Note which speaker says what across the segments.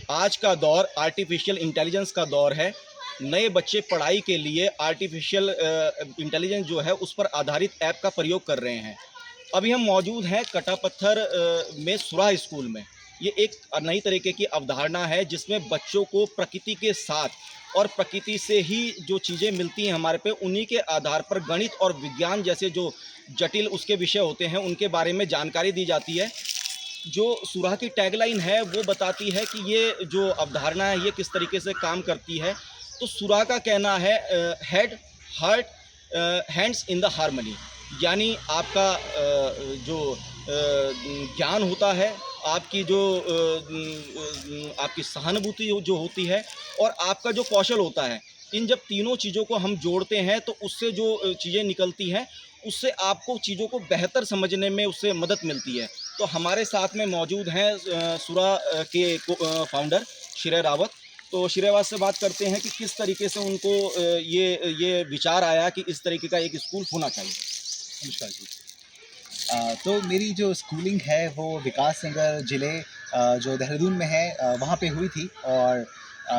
Speaker 1: आज का दौर आर्टिफिशियल इंटेलिजेंस का दौर है। नए बच्चे पढ़ाई के लिए आर्टिफिशियल इंटेलिजेंस जो है उस पर आधारित ऐप का प्रयोग कर रहे हैं। अभी हम मौजूद हैं कटापत्थर में सुराह स्कूल में। ये एक नई तरीके की अवधारणा है जिसमें बच्चों को प्रकृति के साथ और प्रकृति से ही जो चीज़ें मिलती हैं हमारे पे, उन्हीं के आधार पर गणित और विज्ञान जैसे जो जटिल उसके विषय होते हैं उनके बारे में जानकारी दी जाती है। जो सुराह की टैगलाइन है वो बताती है कि ये जो अवधारणा है ये किस तरीके से काम करती है। तो सुराह का कहना है head, heart, hands in the harmony, यानी आपका जो ज्ञान होता है, आपकी जो आपकी सहानुभूति जो होती है और आपका जो कौशल होता है, इन जब तीनों चीज़ों को हम जोड़ते हैं तो उससे जो चीज़ें निकलती हैं उससे आपको चीज़ों को बेहतर समझने में उससे मदद मिलती है। तो हमारे साथ में मौजूद हैं सुराह के फाउंडर श्रेय रावत। तो श्रेय से बात करते हैं कि किस तरीके से उनको ये विचार आया कि इस तरीके का एक स्कूल होना चाहिए।
Speaker 2: नमस्कार जी। तो मेरी जो स्कूलिंग है वो विकास नगर ज़िले जो देहरादून में है वहाँ पे हुई थी। और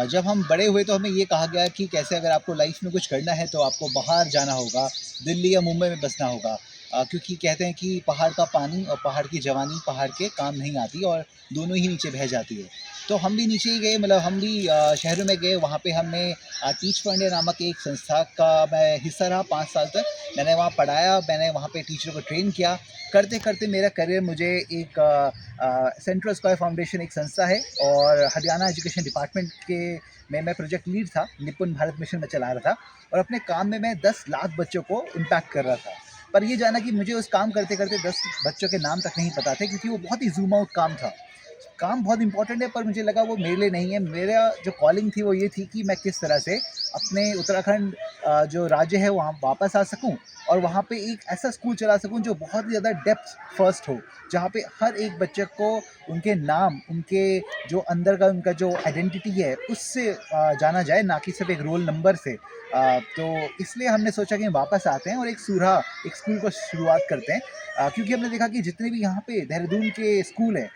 Speaker 2: जब हम बड़े हुए तो हमें ये कहा गया कि कैसे अगर आपको लाइफ में कुछ करना है तो आपको बाहर जाना होगा, दिल्ली या मुंबई में बसना होगा। क्योंकि कहते हैं कि पहाड़ का पानी और पहाड़ की जवानी पहाड़ के काम नहीं आती और दोनों ही नीचे बह जाती है। तो हम भी नीचे ही गए, मतलब हम भी शहरों में गए। वहाँ पे हमने टीच फॉर इंडिया नामक एक संस्था का मैं हिस्सा रहा 5 साल तक। मैंने वहाँ पढ़ाया, मैंने वहाँ पे टीचरों को ट्रेन किया। करते करते मेरा करियर मुझे एक सेंट्रल स्क्वायर फाउंडेशन एक संस्था है और हरियाणा एजुकेशन डिपार्टमेंट के में मैं प्रोजेक्ट लीड था, निपुण भारत मिशन में चला रहा था। और अपने काम में मैं 10 लाख बच्चों को इम्पैक्ट कर रहा था। पर ये जाना कि मुझे उस काम करते करते 10 बच्चों के नाम तक नहीं पता थे, क्योंकि वो बहुत ही जूम आउट काम था। काम बहुत इंपॉर्टेंट है पर मुझे लगा वो मेरे लिए नहीं है। मेरा जो कॉलिंग थी वो ये थी कि मैं किस तरह से अपने उत्तराखंड जो राज्य है वहाँ वापस आ सकूँ और वहाँ पे एक ऐसा स्कूल चला सकूँ जो बहुत ही ज़्यादा डेप्थ फर्स्ट हो, जहाँ पे हर एक बच्चे को उनके नाम, उनके जो अंदर का उनका जो आइडेंटिटी है उससे जाना जाए, ना कि सिर्फ एक रोल नंबर से। तो इसलिए हमने सोचा कि हम वापस आते हैं और एक स्कूल को शुरुआत करते हैं। क्योंकि हमने देखा कि जितने भी यहाँ पे देहरादून के स्कूल हैं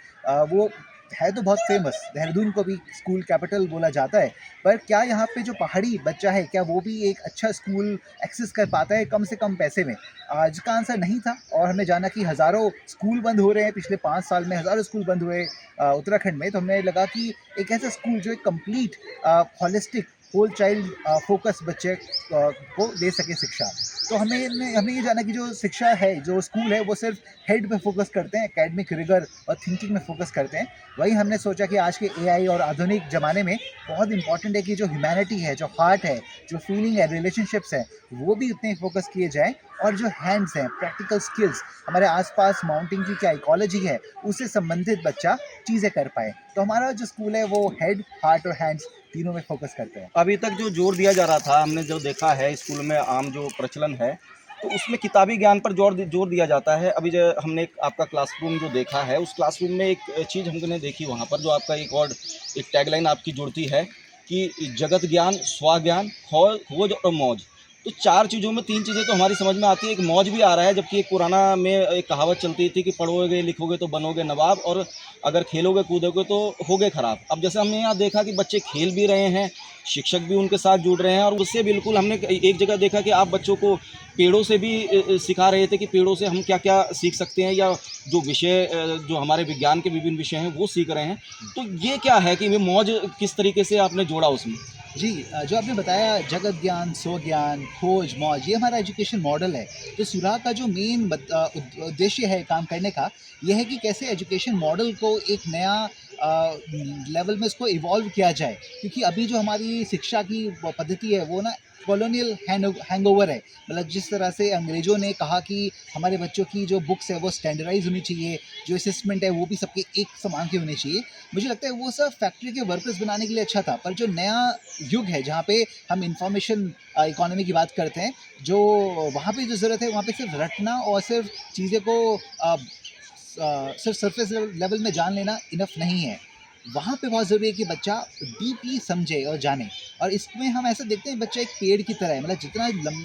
Speaker 2: वो है तो बहुत फेमस, देहरादून को भी स्कूल कैपिटल बोला जाता है। पर क्या यहाँ पे जो पहाड़ी बच्चा है क्या वो भी एक अच्छा स्कूल एक्सेस कर पाता है कम से कम पैसे में? आज का आंसर नहीं था। और हमने जाना कि हज़ारों स्कूल बंद हो रहे हैं, पिछले 5 साल में हज़ारों स्कूल बंद हुए उत्तराखंड में। तो हमें लगा कि एक ऐसा स्कूल जो एक complete holistic whole child focus बच्चे को दे सके शिक्षा। तो हमने ये जाना कि जो शिक्षा है, जो स्कूल है वो सिर्फ हेड पे फोकस करते हैं, एकेडमिक रिगर और थिंकिंग में फोकस करते हैं। वही हमने सोचा कि आज के एआई और आधुनिक ज़माने में बहुत इंपॉर्टेंट है कि जो ह्यूमैनिटी है, जो हार्ट है, जो फीलिंग है, रिलेशनशिप्स हैं, वो भी उतने फोकस किए जाएँ। और जो हैंड्स हैं, प्रैक्टिकल स्किल्स, हमारे आसपास माउंटेन की क्या इकोलॉजी है उससे संबंधित बच्चा चीज़ें कर पाए। तो हमारा जो स्कूल है वो हेड, हार्ट और हैंड्स तीनों में फोकस करते हैं।
Speaker 1: अभी तक जो जोर दिया जा रहा था, हमने जो देखा है स्कूल में आम जो प्रचलन है, तो उसमें किताबी ज्ञान पर जोर दिया जाता है। अभी जो हमने एक आपका क्लासरूम जो देखा है, उस क्लासरूम में एक चीज़ हमने देखी वहाँ पर, जो आपका एक टैगलाइन आपकी जुड़ती है कि जगत ज्ञान, स्वाज्ञान, खोज और मौज। तो 4 चीज़ों में 3 चीज़ें तो हमारी समझ में आती है। एक मौज भी आ रहा है, जबकि एक पुराना में एक कहावत चलती थी कि पढ़ोगे लिखोगे तो बनोगे नवाब, और अगर खेलोगे कूदोगे तो होगे खराब। अब जैसे हमने यहाँ देखा कि बच्चे खेल भी रहे हैं, शिक्षक भी उनके साथ जुड़ रहे हैं, और उससे बिल्कुल हमने एक जगह देखा कि आप बच्चों को पेड़ों से भी सिखा रहे थे कि पेड़ों से हम क्या-क्या सीख सकते हैं, या जो विषय जो हमारे विज्ञान के विभिन्न विषय हैं वो सीख रहे हैं। तो ये क्या है कि ये मौज किस तरीके से आपने जोड़ा उसमें?
Speaker 2: जी, जो आपने बताया जगत ज्ञान, स्व ज्ञान, खोज, मौज, ये हमारा एजुकेशन मॉडल है। तो सुराह का जो मेन उद्देश्य है काम करने का, ये है कि कैसे एजुकेशन मॉडल को एक नया लेवल में इसको इवॉल्व किया जाए। क्योंकि अभी जो हमारी शिक्षा की पद्धति है वो ना कॉलोनियल हैंगओवर है। मतलब जिस तरह से अंग्रेज़ों ने कहा कि हमारे बच्चों की जो बुक्स है वो स्टैंडर्डाइज़ होनी चाहिए, जो असेसमेंट है वो भी सबके एक समान के होने चाहिए। मुझे लगता है वो सब फैक्ट्री के वर्कर्स बनाने के लिए अच्छा था। पर जो नया युग है जहाँ पे हम इंफॉर्मेशन इकोनॉमी की बात करते हैं, जो वहाँ पे जो ज़रूरत है वहाँ पे सिर्फ रटना और सिर्फ चीज़ें को सिर्फ सरफेस लेवल में जान लेना इनफ नहीं है। वहाँ पे बहुत ज़रूरी है कि बच्चा डीपली समझे और जाने। और इसमें हम ऐसा देखते हैं बच्चा एक पेड़ की तरह है, मतलब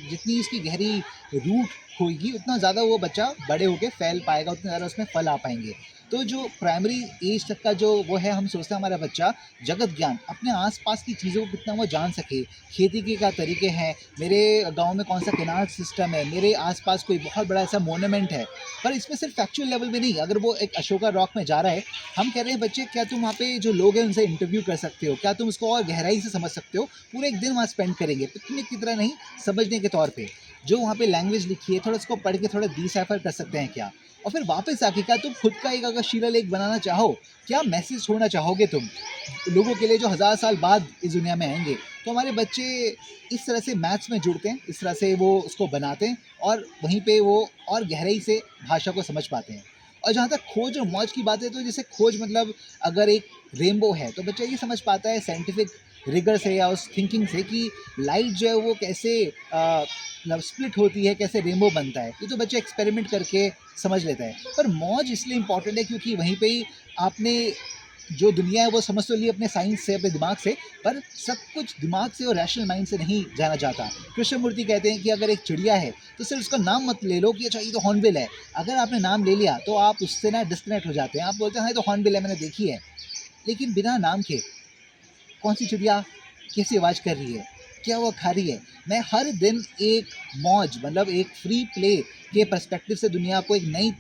Speaker 2: जितनी इसकी गहरी रूट होगी उतना ज़्यादा वो बच्चा बड़े होकर फैल पाएगा, उतने ज़्यादा उसमें फल आ पाएंगे। तो जो प्राइमरी एज तक का जो वो है, हम सोचते हैं हमारा बच्चा जगत ज्ञान, अपने आसपास की चीज़ों को कितना वो जान सके, खेती के क्या तरीके हैं, मेरे गांव में कौन सा कैनाल सिस्टम है, मेरे आसपास कोई बहुत बड़ा ऐसा मोनूमेंट है। पर इसमें सिर्फ फैक्चुअल लेवल में नहीं, अगर वो एक अशोका रॉक में जा रहा है, हम कह रहे हैं बच्चे क्या तुम वहाँ पे जो लोग हैं उनसे इंटरव्यू कर सकते हो, क्या तुम उसको और गहराई से समझ सकते हो, पूरे एक दिन वहाँ स्पेंड करेंगे, पिकनिक की तरह नहीं, समझने के तौर पे जो वहाँ पे लैंग्वेज लिखी है थोड़ा उसको पढ़ के थोड़ा डिसाइफर कर सकते हैं क्या। और फिर वापस आके क्या तुम खुद का एक अगर शिलालेख बनाना चाहो, क्या मैसेज छोड़ना चाहोगे तुम लोगों के लिए जो 1000 साल बाद इस दुनिया में आएंगे। तो हमारे बच्चे इस तरह से मैथ्स में जुड़ते हैं, इस तरह से वो उसको बनाते हैं और वहीं पे वो और गहराई से भाषा को समझ पाते हैं। और जहाँ तक खोज और मौज की बात है, तो जैसे खोज मतलब अगर एक रेनबो है तो बच्चा ये समझ पाता है साइंटिफिक रिगर से या उस थिंकिंग से कि लाइट जो है वो कैसे मतलब स्प्लिट होती है, कैसे रेनबो बनता है, ये तो बच्चा एक्सपेरिमेंट करके समझ लेता है। पर मौज इसलिए इम्पॉर्टेंट है क्योंकि वहीं पे ही आपने जो दुनिया है वो समझ तो ली अपने साइंस से, अपने दिमाग से, पर सब कुछ दिमाग से और रैशनल माइंड से नहीं जाना जाता। कृष्णमूर्ति कहते हैं कि अगर एक चिड़िया है तो सिर्फ उसका नाम मत ले लो कि अच्छा ये तो हॉर्नबिल है। अगर आपने नाम ले लिया तो आप उससे ना डिस्कनेक्ट हो जाते हैं, आप बोलते हैं हाँ ये तो हॉर्नबिल है, मैंने देखी है। लेकिन बिना नाम के कौन सी चिड़िया कैसी आवाज़ कर रही है, क्या वो खा रही है। मैं हर दिन एक मौज मतलब एक फ्री प्ले के पर्सपेक्टिव से दुनिया को एक नई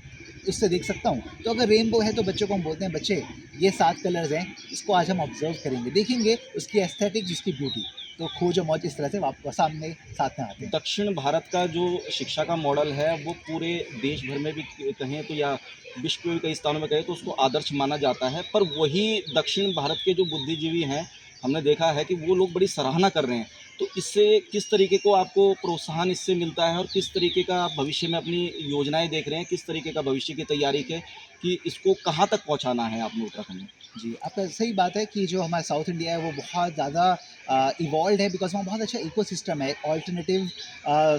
Speaker 2: उससे देख सकता हूँ। तो अगर रेनबो है तो बच्चों को हम बोलते हैं बच्चे ये 7 कलर्स हैं, इसको आज हम ऑब्जर्व करेंगे, देखेंगे उसकी एस्थेटिक्स, उसकी ब्यूटी। तो खोज और मौज इस तरह से वापस सामने साथ में आते हैं।
Speaker 1: दक्षिण भारत का जो शिक्षा का मॉडल है वो पूरे देश भर में भी कहें तो या विश्व के कई स्थानों में कहें तो उसको आदर्श माना जाता है, पर वही दक्षिण भारत के जो बुद्धिजीवी हैं हमने देखा है कि वो लोग बड़ी सराहना कर रहे हैं। तो इससे किस तरीके को आपको प्रोत्साहन इससे मिलता है और किस तरीके का आप भविष्य में अपनी योजनाएं देख रहे हैं, किस तरीके का भविष्य की तैयारी के कि इसको कहाँ तक पहुँचाना है आपने उत्तराखंड में?
Speaker 2: जी, आपका सही बात है कि जो हमारा साउथ इंडिया है वो बहुत ज़्यादा इवॉल्व है, बिकॉज़ वहाँ बहुत अच्छा इकोसिस्टम है ऑल्टरनेटिव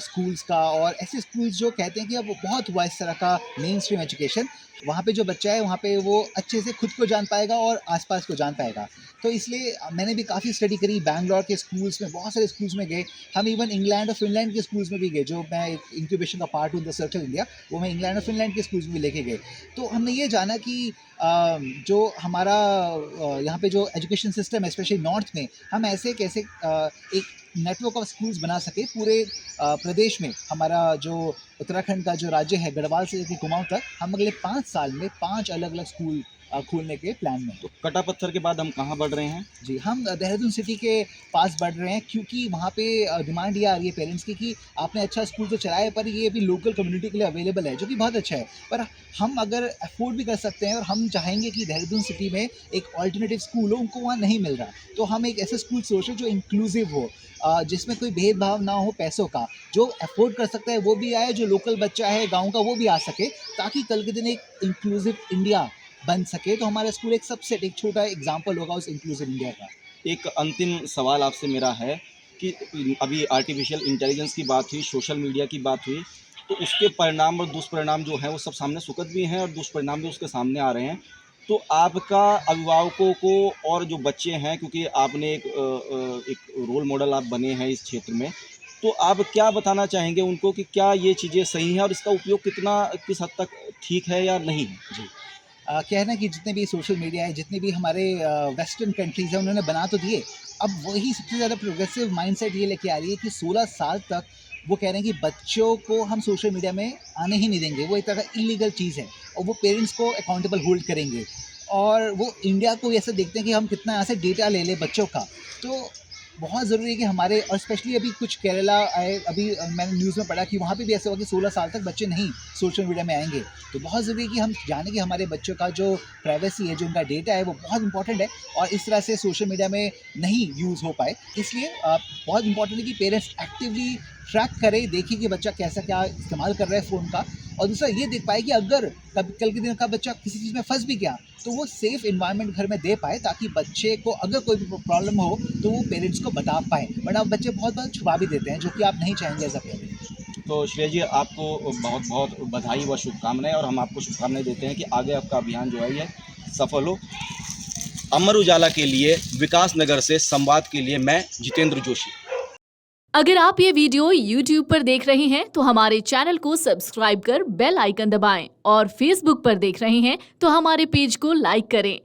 Speaker 2: स्कूल्स का। और ऐसे स्कूल्स जो कहते हैं कि अब बहुत हुआ इस तरह का मेन स्ट्रीम एजुकेशन, वहाँ पे जो बच्चा है वहाँ पे वो अच्छे से खुद को जान पाएगा और आसपास को जान पाएगा। तो इसलिए मैंने भी काफ़ी स्टडी करी, बैंगलोर के स्कूल्स में, बहुत सारे स्कूल्स में गए, हम इवन इंग्लैंड और फिनलैंड के स्कूल्स में भी गए, जो मैं एक इंक्यूबेशन का पार्ट हूँ द सर्कल इंडिया, वो मैं इंग्लैंड और फिनलैंड के स्कूल्स में भी लेके गए। तो हमने ये जाना कि जो हमारा यहाँ पे जो एजुकेशन सिस्टम है स्पेशली नॉर्थ में, हम ऐसे कैसे एक नेटवर्क ऑफ स्कूल्स बना सके पूरे प्रदेश में। हमारा जो उत्तराखंड का जो राज्य है गढ़वाल से लेकर कुमाऊं तक, हम अगले 5 साल में 5 अलग अलग स्कूल खोलने के प्लान में हैं।
Speaker 1: तो कटा पत्थर के बाद हम कहाँ बढ़ रहे हैं?
Speaker 2: जी, हम देहरादून सिटी के पास बढ़ रहे हैं क्योंकि वहाँ पे डिमांड ये आ रही है पेरेंट्स की कि आपने अच्छा स्कूल तो चलाया है पर ये अभी लोकल कम्युनिटी के लिए अवेलेबल है, जो कि बहुत अच्छा है। पर हम अगर अफोर्ड भी कर सकते हैं और हम चाहेंगे कि देहरादून सिटी में एक ऑल्टरनेटिव स्कूल हो, उनको वहाँ नहीं मिल रहा, तो हम एक ऐसा स्कूल सोचें जो इंक्लूसिव हो, जिसमें कोई भेदभाव ना हो पैसों का, जो अफोर्ड कर सकता है वो भी आए, जो लोकल बच्चा है गाँव का वो भी आ सके, ताकि कल के दिन एक इंक्लूसिव इंडिया बन सके। तो हमारा स्कूल एक सबसेट, एक छोटा एग्जाम्पल होगा उस इंक्लूसिव इंडिया का।
Speaker 1: एक अंतिम सवाल आपसे मेरा है कि अभी आर्टिफिशियल इंटेलिजेंस की बात हुई, सोशल मीडिया की बात हुई, तो उसके परिणाम और दुष्परिणाम जो हैं वो सब सामने सुखद भी हैं और दुष्परिणाम भी उसके सामने आ रहे हैं। तो आपका अभिभावकों को और जो बच्चे हैं, क्योंकि आपने एक रोल मॉडल आप बने हैं इस क्षेत्र में, तो आप क्या बताना चाहेंगे उनको कि क्या ये चीज़ें सही हैं और इसका उपयोग किस हद तक ठीक है या नहीं है?
Speaker 2: जी, क्या है ना कि जितने भी सोशल मीडिया है, जितने भी हमारे वेस्टर्न कंट्रीज़ हैं, उन्होंने बना तो दिए, अब वही सबसे ज़्यादा प्रोग्रेसिव माइंडसेट ये लेके आ रही है कि 16 साल तक वो कह रहे हैं कि बच्चों को हम सोशल मीडिया में आने ही नहीं देंगे, वो एक तरह का इलीगल चीज़ है और वो पेरेंट्स को अकाउंटेबल होल्ड करेंगे। और वो इंडिया को ऐसे देखते हैं कि हम कितना यहाँ से डेटा ले लें बच्चों का। तो बहुत ज़रूरी है कि हमारे, और स्पेशली अभी कुछ केरला आए, अभी मैंने न्यूज़ में पढ़ा कि वहाँ पे भी ऐसा हुआ कि 16 साल तक बच्चे नहीं सोशल मीडिया में आएंगे। तो बहुत ज़रूरी है कि हम जानें कि हमारे बच्चों का जो प्राइवेसी है, जो उनका डेटा है, वो बहुत इंपॉर्टेंट है और इस तरह से सोशल मीडिया में नहीं यूज़ हो पाए। इसलिए बहुत इंपॉर्टेंट है कि पेरेंट्स एक्टिवली ट्रैक करें, देखें कि बच्चा कैसा क्या इस्तेमाल कर रहा है फ़ोन का। और दूसरा ये देख पाए कि अगर कल के दिन का बच्चा किसी चीज़ में फंस भी गया तो वो सेफ़ इन्वायरमेंट घर में दे पाए, ताकि बच्चे को अगर कोई भी प्रॉब्लम हो तो वो पेरेंट्स को बता पाएँ। वरना बच्चे बहुत बार छुपा भी देते हैं, जो कि आप नहीं चाहेंगे एज अ पेरेंट।
Speaker 1: तो श्रेय जी, आपको बहुत बहुत बधाई व शुभकामनाएं, और हम आपको शुभकामनाएं देते हैं कि आगे आपका अभियान जो है ये सफल हो। अमर उजाला के लिए विकास नगर से संवाद के लिए मैं जितेंद्र जोशी।
Speaker 3: अगर आप ये वीडियो YouTube पर देख रहे हैं तो हमारे चैनल को सब्सक्राइब कर बेल आइकन दबाएं और Facebook पर देख रहे हैं तो हमारे पेज को लाइक करें।